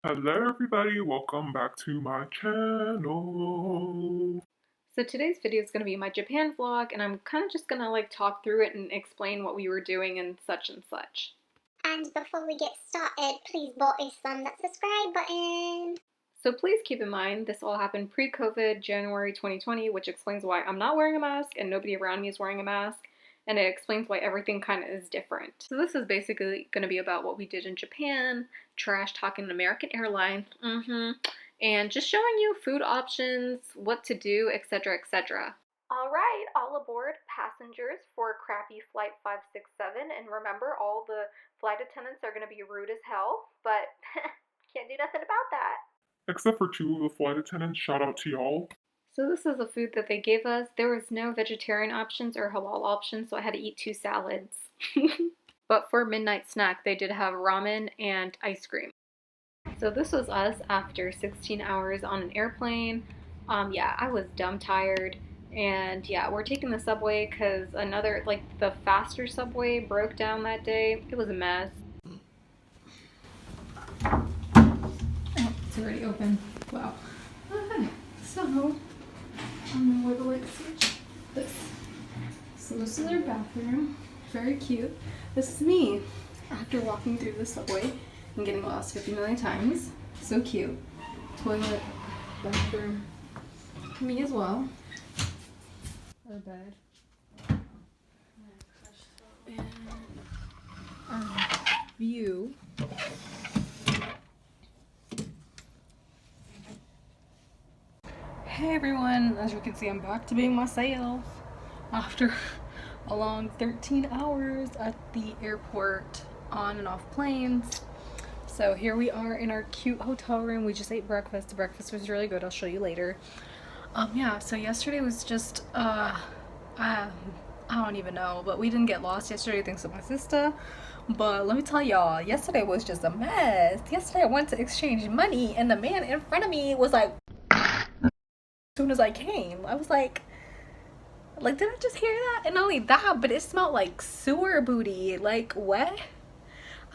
Hello everybody, welcome back to my channel. So today's video is going to be my Japan vlog, and I'm kind of just going to talk through it and explain what we were doing and such and such. And before we get started, please bottom that subscribe button. So please keep in mind this all happened pre-COVID, January 2020, which explains why I'm not wearing a mask and nobody around me is wearing a mask, and it explains why everything kind of is different. So this is basically going to be about what we did in Japan, trash talking American Airlines, and just showing you food options, what to do, etc., etc. All right, all aboard passengers for crappy flight 567, and remember, all the flight attendants are going to be rude as hell, but can't do nothing about that. Except for two of the flight attendants, shout out to y'all. So this is the food that they gave us. There was no vegetarian options or halal options, so I had to eat 2 salads. But for midnight snack, they did have ramen and ice cream. So this was us after 16 hours on an airplane. Yeah, I was dumb tired. And yeah, we're taking the subway because another, the faster subway broke down that day. It was a mess. Oh, it's already open. Wow. Okay, so I'm gonna wiggle it, switch this. So this is our bathroom. Very cute. This is me after walking through the subway and getting lost 50 million times. So cute. Toilet, bathroom. Me as well. Our bed. And our view. Hey everyone, as you can see, I'm back to being myself after a long 13 hours at the airport on and off planes. So here we are in our cute hotel room. We just ate breakfast. The breakfast was really good. I'll show you later. Yeah, so yesterday was just, I don't even know, but we didn't get lost yesterday thanks to my sister. But let me tell y'all, yesterday was just a mess. Yesterday I went to exchange money and the man in front of me was like, as soon as I came, I was like, did I just hear that? And not only that, but it smelled like sewer booty, like what?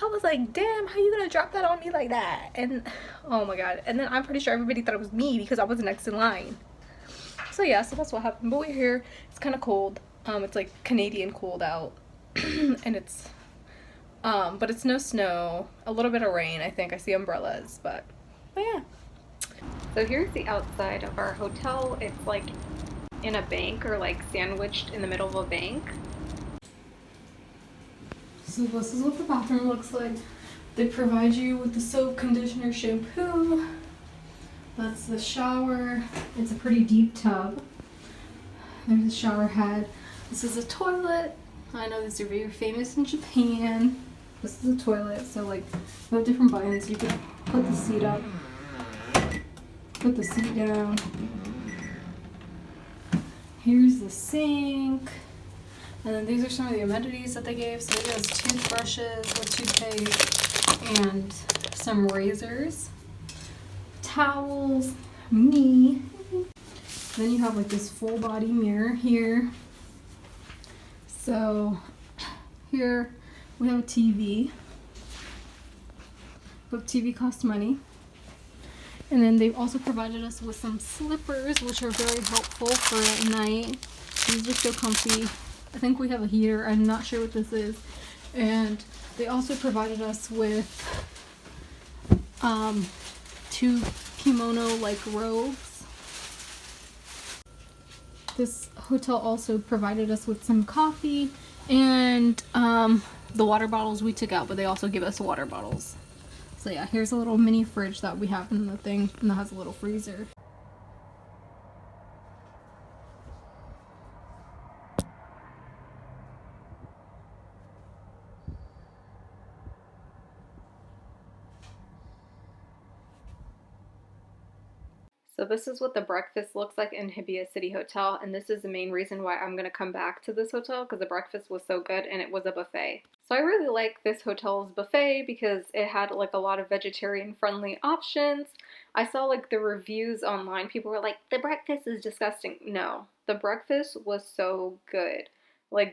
I was like, damn, how you gonna drop that on me like that? And oh my god. And then I'm pretty sure everybody thought it was me because I was next in line. So yeah, so that's what happened. But we're here. It's kind of cold. It's like Canadian cold out. And it's but it's no snow. A little bit of rain, I think. I see umbrellas, but yeah. So here's the outside of our hotel. It's like in a bank, or like sandwiched in the middle of a bank. So this is what the bathroom looks like. They provide you with the soap, conditioner, shampoo. That's the shower. It's a pretty deep tub. There's a shower head. This is a toilet. I know these are very famous in Japan. This is a toilet, so we have different buttons. You can put the seat up, put the seat down. Here's the sink. And then these are some of the amenities that they gave. So they gave us toothbrushes with toothpaste and some razors, towels, me. Then you have this full body mirror here. So here we have a TV. But TV costs money. And then they've also provided us with some slippers, which are very helpful for at night. These are so comfy. I think we have a heater. I'm not sure what this is. And they also provided us with 2 kimono-like robes. This hotel also provided us with some coffee and the water bottles we took out, but they also give us water bottles. So yeah, here's a little mini fridge that we have in the thing, and that has a little freezer. So this is what the breakfast looks like in Hibiya City Hotel, and this is the main reason why I'm going to come back to this hotel, because the breakfast was so good and it was a buffet. So I really like this hotel's buffet because it had a lot of vegetarian friendly options. I saw the reviews online. People were like, the breakfast is disgusting. No, the breakfast was so good.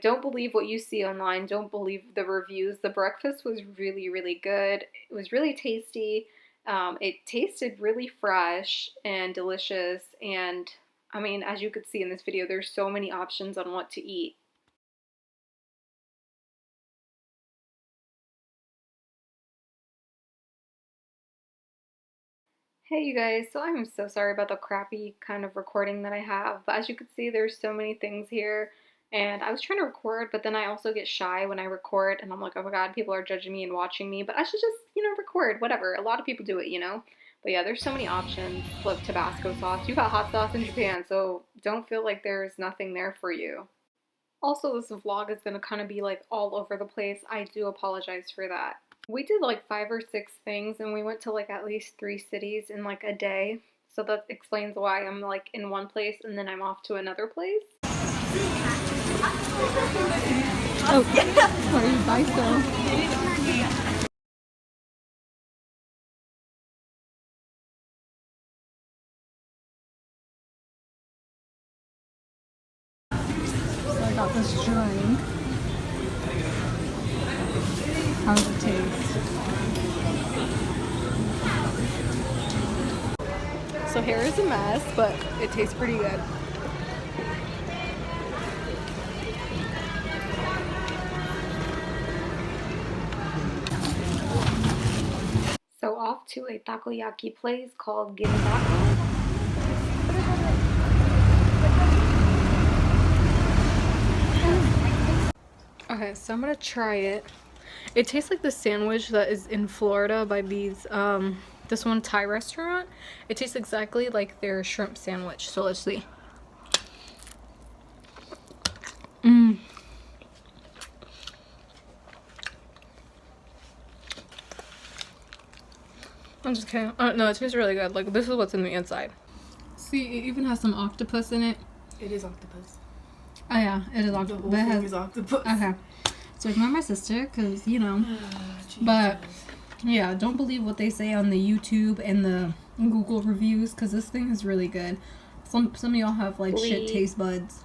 Don't believe what you see online. Don't believe the reviews. The breakfast was really, really good. It was really tasty. It tasted really fresh and delicious, and I mean, as you could see in this video, there's so many options on what to eat. Hey you guys, so I'm so sorry about the crappy kind of recording that I have, but as you can see, there's so many things here, and I was trying to record, but then I also get shy when I record, and I'm like, oh my god, people are judging me and watching me, but I should just, record, whatever. A lot of people do it, But yeah, there's so many options. Look, Tabasco sauce. You got hot sauce in Japan, so don't feel like there's nothing there for you. Also, this vlog is going to kind of be like all over the place. I do apologize for that. We did like 5 or 6 things, and we went to like at least 3 cities in like a day. So that explains why I'm like in one place and then I'm off to another place. Oh, sorry, bye, so. So I got this drink. How does it taste? So hair is a mess, but it tastes pretty good. So off to a takoyaki place called Ginbako. Okay, so I'm gonna try it. It tastes like the sandwich that is in Florida by these, this one Thai restaurant. It tastes exactly like their shrimp sandwich. So let's see. I'm just kidding. No, it tastes really good. Like, this is what's in the inside. See, it even has some octopus in it. It is octopus. Oh yeah, it is octopus. The whole thing is octopus. Okay. So ignore my sister, because, but yeah, don't believe what they say on the YouTube and the Google reviews, because this thing is really good. Some of y'all have like shit taste buds,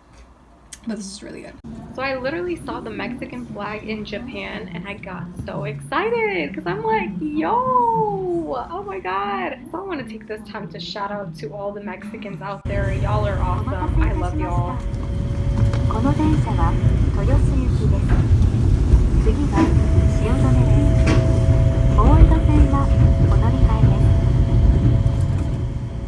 but this is really good. So I literally saw the Mexican flag in Japan and I got so excited because I'm like, yo, oh my god. So I want to take this time to shout out to all the Mexicans out there. Y'all are awesome. I love y'all. この電車は豊洲行きです。次は汐留です。大江戸線はお乗り換えで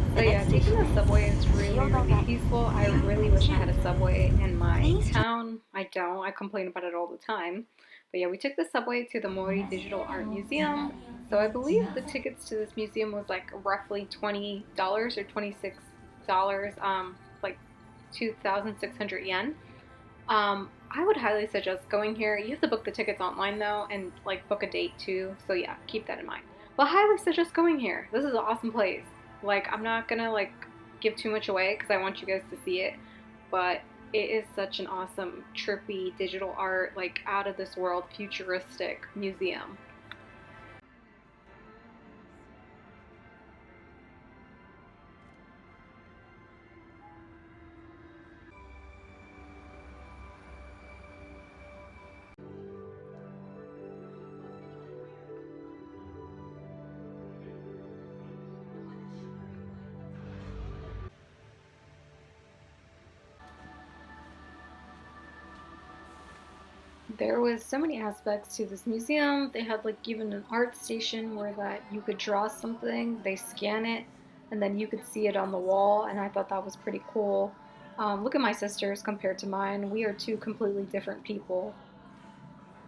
す。So yeah, taking the subway is really peaceful. I really wish I had a subway in my town. I don't. I complain about it all the time. But yeah, we took the subway to the MORI Digital Art Museum. So I believe the tickets to this museum was like roughly $20 or $26, like 2,600 yen. I would highly suggest going here. You have to book the tickets online though, and like book a date too. So yeah, keep that in mind. But I highly suggest going here. This is an awesome place. Like, I'm not gonna like give too much away because I want you guys to see it, but it is such an awesome, trippy digital art, like out of this world, futuristic museum. There was so many aspects to this museum. They had like even an art station where that you could draw something, they scan it, and then you could see it on the wall, and I thought that was pretty cool. Look at my sisters compared to mine. We are two completely different people.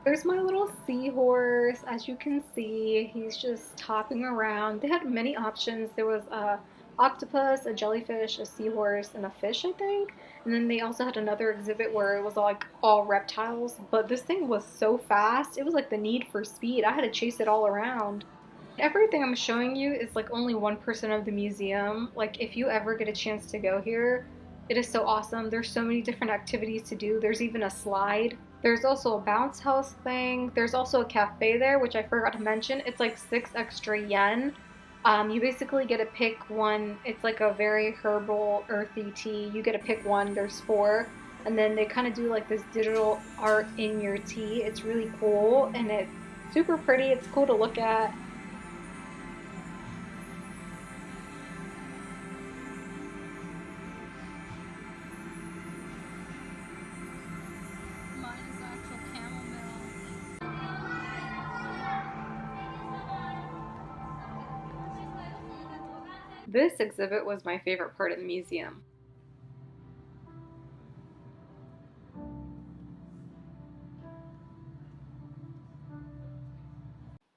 There's my little seahorse. As you can see, he's just hopping around. They had many options. There was a octopus, a jellyfish, a seahorse, and a fish, I think. And then they also had another exhibit where it was like all reptiles. But this thing was so fast. It was like the Need for Speed. I had to chase it all around. Everything I'm showing you is like only 1% of the museum. Like, if you ever get a chance to go here, it is so awesome. There's so many different activities to do. There's even a slide. There's also a bounce house thing. There's also a cafe there, which I forgot to mention. It's like 6 extra yen. You basically get to pick one. It's like a very herbal, earthy tea. You get to pick one. There's 4. And then they kind of do like this digital art in your tea. It's really cool and it's super pretty. It's cool to look at. This exhibit was my favorite part of the museum.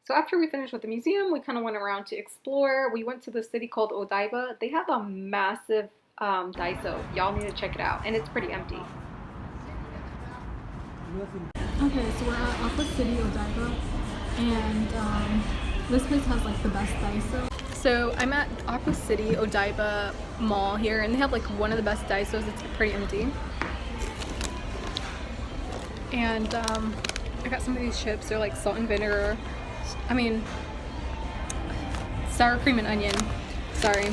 So after we finished with the museum, we kind of went around to explore. We went to the city called Odaiba. They have a massive Daiso. Y'all need to check it out, and it's pretty empty. Okay, so we're at Aqua City, Odaiba, and this place has like the best Daiso. So I'm at Aqua City Odaiba Mall here, and they have like one of the best Daisos. It's pretty empty. And I got some of these chips. They're like salt and vinegar. Sour cream and onion. Sorry.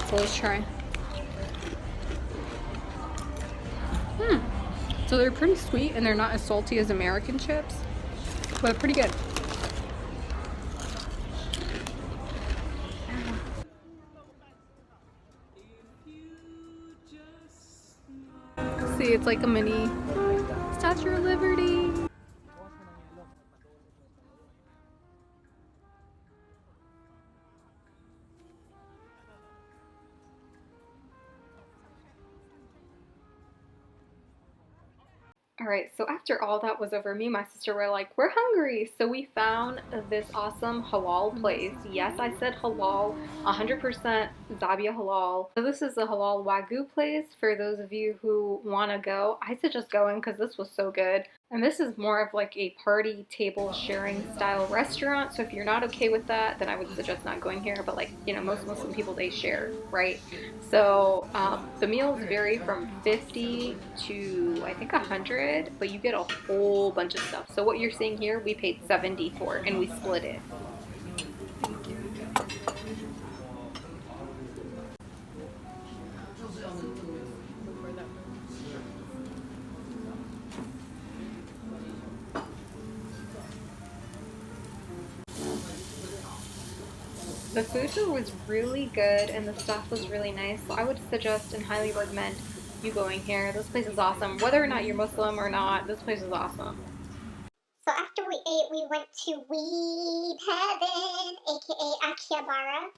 So let's try. So they're pretty sweet and they're not as salty as American chips, but pretty good. See, it's like a mini Statue of Liberty. Alright, so after all that was over, me and my sister were like, we're hungry! So we found this awesome halal place. Yes, I said halal, 100% Zabia halal. So this is a halal Waygu place for those of you who want to go. I suggest going because this was so good. And this is more of like a party table sharing style restaurant. So if you're not okay with that, then I would suggest not going here. But like, you know, most Muslim people, they share, right? So the meals vary from 50 to I think 100, but you get a whole bunch of stuff. So what you're seeing here, we paid 70 for, and we split it. The food here was really good and the staff was really nice, so I would suggest and highly recommend you going here. This place is awesome. Whether or not you're Muslim or not, this place is awesome. So after we ate, we went to Weeb Heaven, aka Akihabara.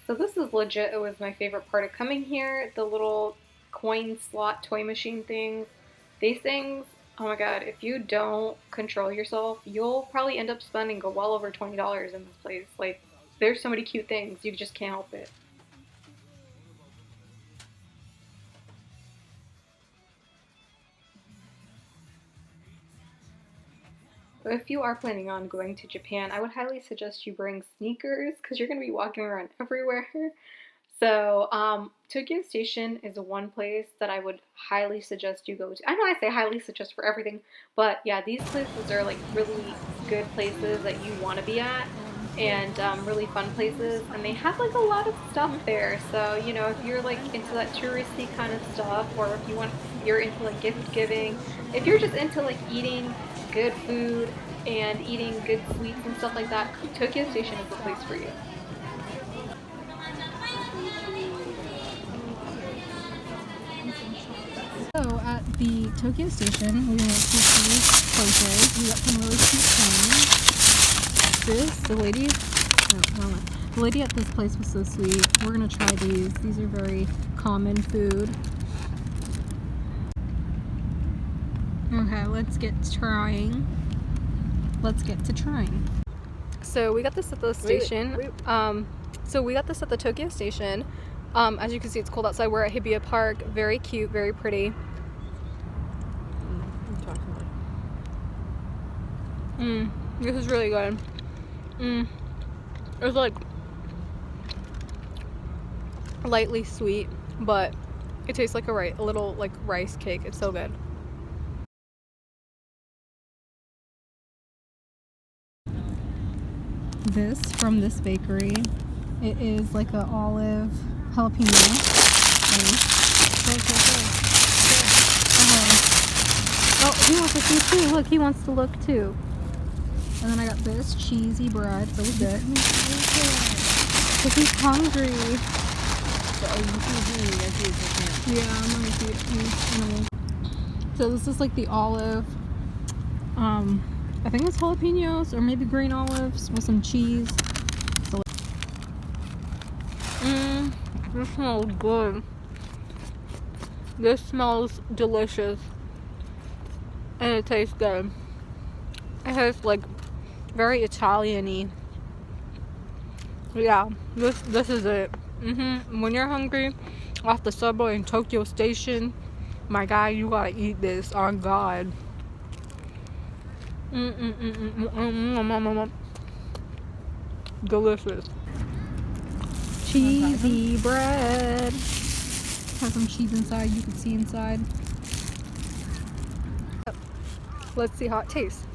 So this is legit. It was my favorite part of coming here. The little coin slot toy machine things. These things, oh my god, if you don't control yourself, you'll probably end up spending well over $20 in this place. Like, there's so many cute things, you just can't help it. But if you are planning on going to Japan, I would highly suggest you bring sneakers because you're going to be walking around everywhere. So, Tokyo Station is one place that I would highly suggest you go to. I know I say highly suggest for everything, but yeah, these places are like really good places that you want to be at, and really fun places, and they have like a lot of stuff there. So, you know, if you're like into that touristy kind of stuff, or if you're into like gift giving, if you're just into like eating good food and eating good sweets and stuff like that, Tokyo Station is the place for you. So at the Tokyo Station, we went to see places. We got some really cute things. The lady at this place was so sweet. We're gonna try these. These are very common food. Okay, let's get to trying. So we got this at the station. So we got this at the Tokyo Station. As you can see, it's cold outside. We're at Hibiya Park. Very cute, very pretty. This is really good. It's like lightly sweet, but it tastes like a little like rice cake. It's so good. This from this bakery. It is like an olive jalapeno. Oh, he wants to see too. Look, he wants to look too. And then I got this cheesy bread. So good. Because he's hungry. Yeah, I'm gonna feed him. So this is like the olive I think it's jalapenos or maybe green olives with some cheese. So, this smells good. This smells delicious. And it tastes good. It tastes like very Italian-y. Yeah, this is it. When you're hungry off the subway in Tokyo Station, my guy, you gotta eat this. On God. Delicious. Cheesy bread. Has some cheese inside. You can see inside. Let's see how it tastes.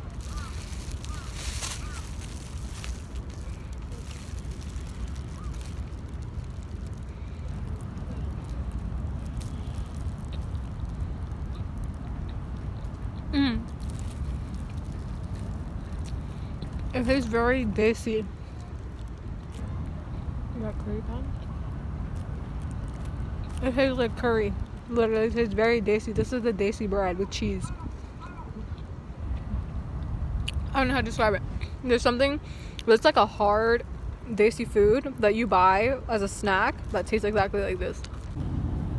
It tastes very desi. You got curry powder? It tastes like curry. Literally, it tastes very desi. This is the desi bread with cheese. I don't know how to describe it. There's something that's like a hard desi food that you buy as a snack that tastes exactly like this.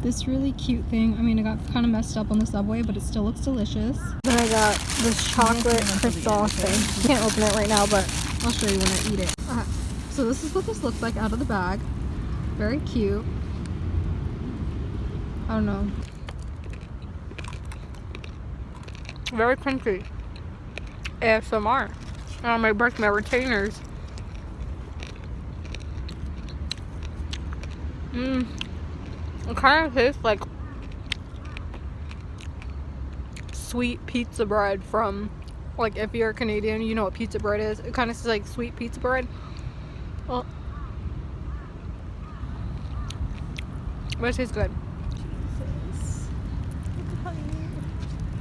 This really cute thing. I mean, it got kind of messed up on the subway, but it still looks delicious. Then I got this chocolate croissant thing. Can't open it right now, but I'll show you when I eat it. So this is what this looks like out of the bag. Very cute. I don't know. Very crunchy. ASMR. And I might break my retainers. It kind of tastes like sweet pizza bread from, like, if you're Canadian, you know what pizza bread is. It kind of tastes like sweet pizza bread. Well, but it tastes good. Jesus. Look, honey.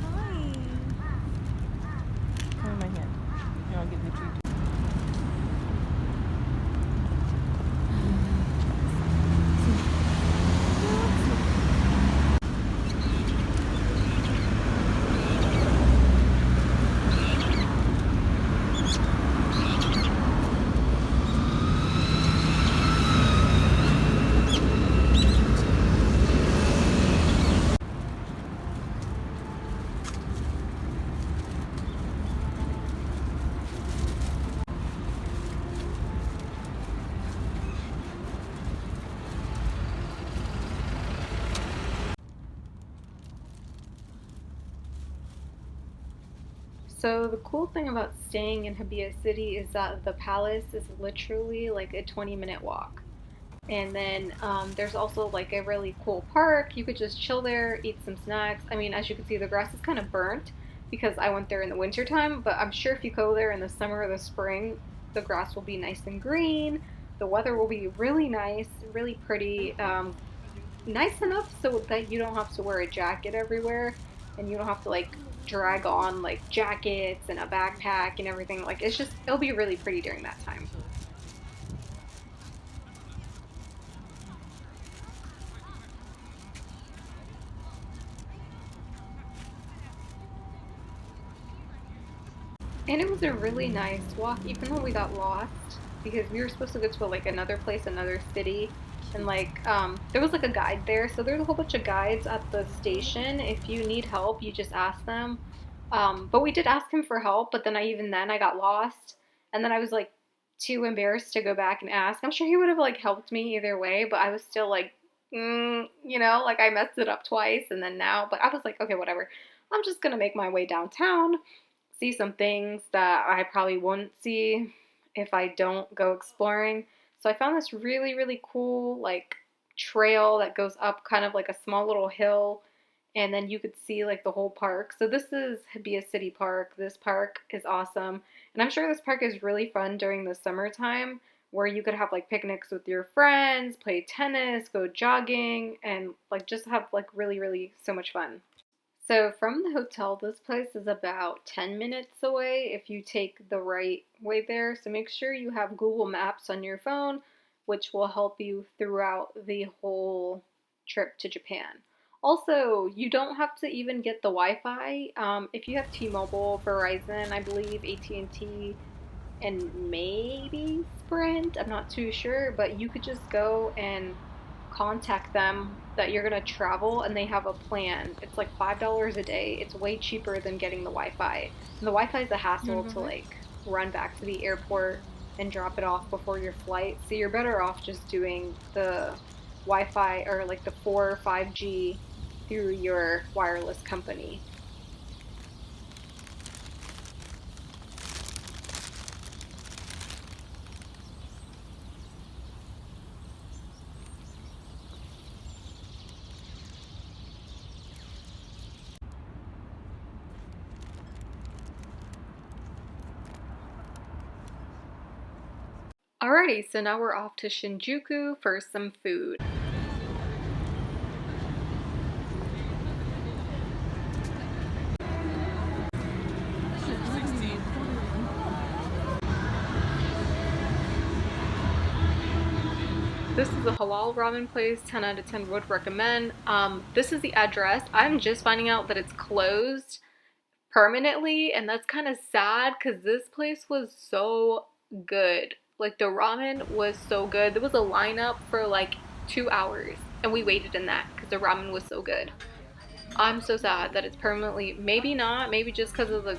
Hi. Come in my hand. Here, I'll give the treat. So the cool thing about staying in Hibiya City is that the palace is literally like a 20-minute walk. And then there's also like a really cool park. You could just chill there, eat some snacks. I mean, as you can see, the grass is kind of burnt because I went there in the winter time, but I'm sure if you go there in the summer or the spring, the grass will be nice and green. The weather will be really nice, really pretty, nice enough so that you don't have to wear a jacket everywhere and you don't have to like drag on like jackets and a backpack and everything. Like it's just, it'll be really pretty during that time. And it was a really nice walk, even though we got lost because we were supposed to go to like another place, another city, and like there was like a guide there. So there's a whole bunch of guides at the station. If you need help, you just ask them. But we did ask him for help, but then I got lost, and then I was like too embarrassed to go back and ask. I'm sure he would have like helped me either way, but I was still like, like I messed it up twice, and then now, but I was like, okay, whatever. I'm just gonna make my way downtown, see some things that I probably wouldn't see if I don't go exploring. So I found this really, really cool like trail that goes up kind of like a small little hill, and then you could see like the whole park. So this is Hibiya City Park. This park is awesome. And I'm sure this park is really fun during the summertime where you could have like picnics with your friends, play tennis, go jogging, and like just have like really, really so much fun. So from the hotel, this place is about 10 minutes away if you take the right way there. So make sure you have Google Maps on your phone, which will help you throughout the whole trip to Japan. Also, you don't have to even get the Wi-Fi. If you have T-Mobile, Verizon, I believe, AT&T, and maybe Sprint, I'm not too sure, but you could just go and contact them that you're gonna travel and they have a plan. It's like $5 a day. It's way cheaper than getting the Wi-Fi. And the Wi-Fi is a hassle to like run back to the airport and drop it off before your flight. So you're better off just doing the Wi-Fi or like the 4 or 5G through your wireless company. Alrighty, so now we're off to Shinjuku for some food. This is a halal ramen place, 10 out of 10 would recommend. This is the address. I'm just finding out that it's closed permanently, and that's kind of sad because this place was so good. Like, the ramen was so good. There was a lineup for like 2 hours, and we waited in that because the ramen was so good. I'm so sad that it's permanently, maybe not, maybe just because of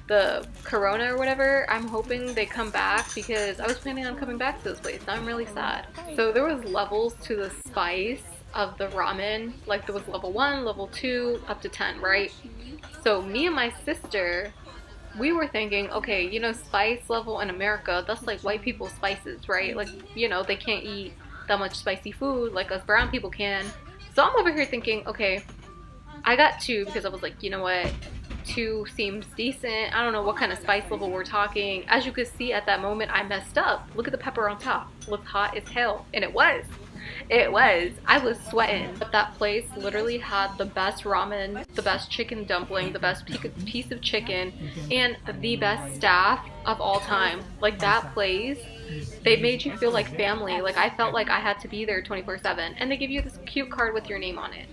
the corona or whatever. I'm hoping they come back because I was planning on coming back to this place. Now I'm really sad. So there was levels to the spice of the ramen. Like, there was level 1, level 2, up to 10, right? So me and my sister, we were thinking, okay, you know, spice level in America, that's like white people's spices, right? Like, you know, they can't eat that much spicy food like us brown people can. So I'm over here thinking, okay, I got 2 because I was like, you know what, 2 seems decent. I don't know what kind of spice level we're talking. As you could see at that moment, I messed up. Look at the pepper on top. Looked hot as hell. And it was. It was. I was sweating. But that place literally had the best ramen, the best chicken dumpling, the best piece of chicken, and the best staff of all time. Like, that place, they made you feel like family. Like, I felt like I had to be there 24/7. And they give you this cute card with your name on it.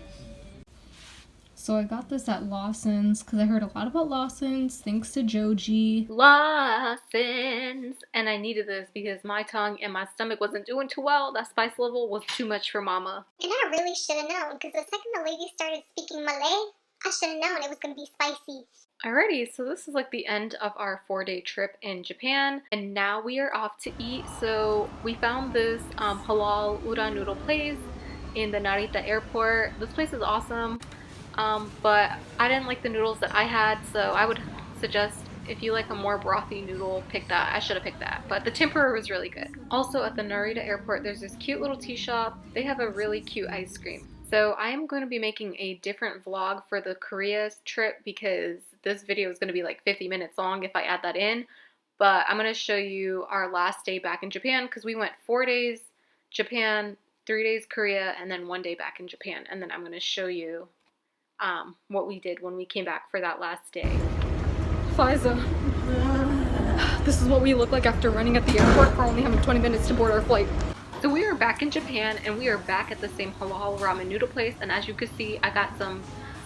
So I got this at Lawson's because I heard a lot about Lawson's thanks to Joji. Lawson's! And I needed this because my tongue and my stomach wasn't doing too well. That spice level was too much for mama. And I really should have known, because the second the lady started speaking Malay, I should have known it was going to be spicy. Alrighty, so this is like the end of our 4-day trip in Japan, and now we are off to eat. So we found this halal udon noodle place in the Narita airport. This place is awesome. But I didn't like the noodles that I had, so I would suggest if you like a more brothy noodle, pick that. I should have picked that, but the tempura was really good. Also at the Narita airport, there's this cute little tea shop. They have a really cute ice cream. So I am going to be making a different vlog for the Korea trip because this video is going to be like 50 minutes long if I add that in. But I'm going to show you our last day back in Japan because we went 4 days Japan, 3 days Korea, and then 1 day back in Japan. And then I'm going to show you what we did when we came back for that last day. Fiza. This is what we look like after running at the airport for only having 20 minutes to board our flight. So we are back in Japan and we are back at the same halal ramen noodle place, and as you can see, I got some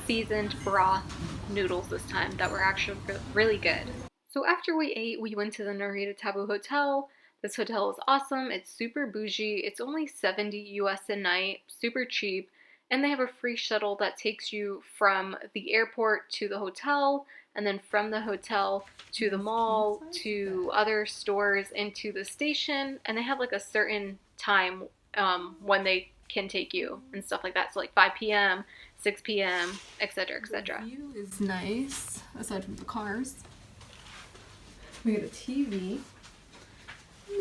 seasoned broth noodles this time that were actually really good. So after we ate, we went to the Narita Taboo hotel. This hotel is awesome. It's super bougie. It's only $70 US a night, super cheap. And they have a free shuttle that takes you from the airport to the hotel, and then from the hotel to the mall, to other stores, and to the station. And they have like a certain time when they can take you and stuff like that. So like 5 p.m., 6 p.m., etc., etc. The view is nice, aside from the cars. We got a TV,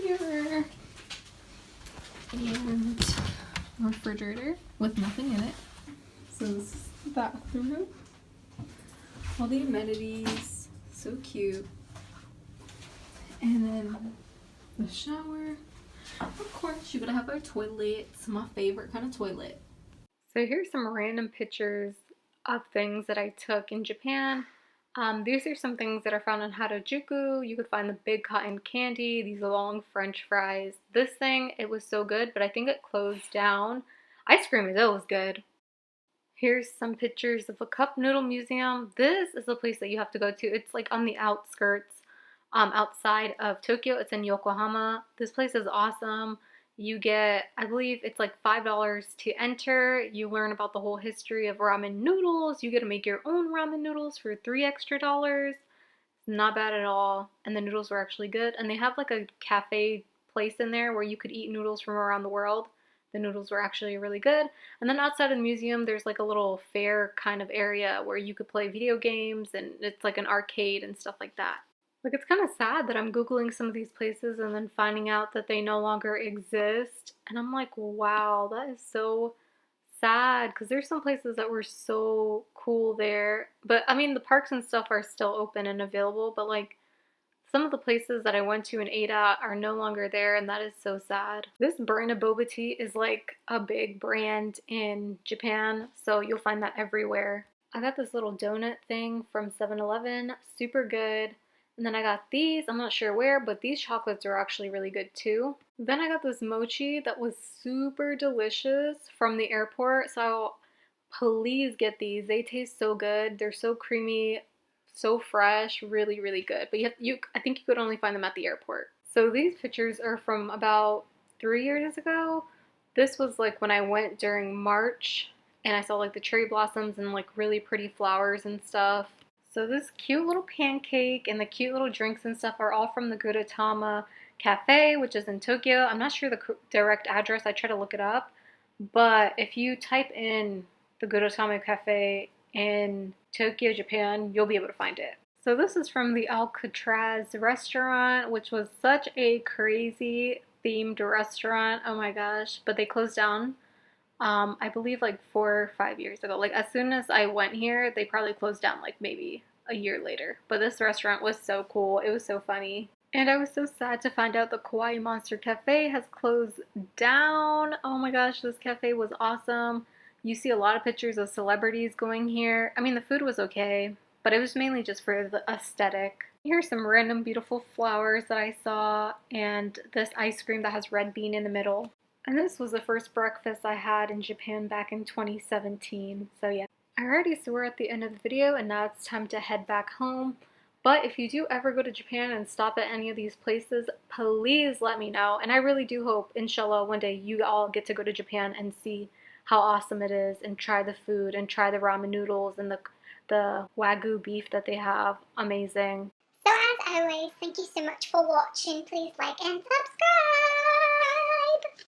mirror, and a refrigerator with nothing in it. So this is the bathroom. All the amenities, so cute. And then the shower. Of course, you're gonna have our toilet. It's my favorite kind of toilet. So here's some random pictures of things that I took in Japan. These are some things that are found in Harajuku. You could find the big cotton candy, these long French fries. This thing, it was so good, but I think it closed down. Ice cream is always good. Here's some pictures of a cup noodle museum. This is the place that you have to go to. It's like on the outskirts, outside of Tokyo. It's in Yokohama. This place is awesome. You get, I believe it's like $5 to enter. You learn about the whole history of ramen noodles. You get to make your own ramen noodles for $3 extra. Not bad at all. And the noodles were actually good. And they have like a cafe place in there where you could eat noodles from around the world. The noodles were actually really good. And then outside of the museum, there's like a little fair kind of area where you could play video games, and it's like an arcade and stuff like that. Like, it's kind of sad that I'm Googling some of these places and then finding out that they no longer exist. And I'm like, wow, that is so sad, because there's some places that were so cool there. But I mean, the parks and stuff are still open and available, but like, some of the places that I went to and ate at are no longer there, and that is so sad. This brand of boba tea is like a big brand in Japan, so you'll find that everywhere. I got this little donut thing from 7-Eleven, super good. And then I got these, I'm not sure where, but these chocolates are actually really good too. Then I got this mochi that was super delicious from the airport, so please get these. They taste so good. They're so creamy, so fresh, really, really good. But I think you could only find them at the airport. So these pictures are from about 3 years ago. This was like when I went during March, and I saw like the cherry blossoms and like really pretty flowers and stuff. So this cute little pancake and the cute little drinks and stuff are all from the Gudetama Cafe, which is in Tokyo. I'm not sure the direct address. I tried to look it up. But if you type in the Gudetama Cafe in Tokyo, Japan, you'll be able to find it. So this is from the Alcatraz restaurant, which was such a crazy themed restaurant. Oh my gosh. But they closed down, I believe like 4 or 5 years ago. Like, as soon as I went here, they probably closed down like maybe a year later. But this restaurant was so cool. It was so funny. And I was so sad to find out the Kawaii Monster Cafe has closed down. Oh my gosh, this cafe was awesome. You see a lot of pictures of celebrities going here. I mean, the food was okay, but it was mainly just for the aesthetic. Here's some random beautiful flowers that I saw, and this ice cream that has red bean in the middle. And this was the first breakfast I had in Japan back in 2017. So yeah. Alrighty, so we're at the end of the video, and now it's time to head back home. But if you do ever go to Japan and stop at any of these places, please let me know. And I really do hope, inshallah, one day you all get to go to Japan and see how awesome it is, and try the food, and try the ramen noodles and the Wagyu beef that they have. Amazing. So as always, thank you so much for watching. Please like and subscribe.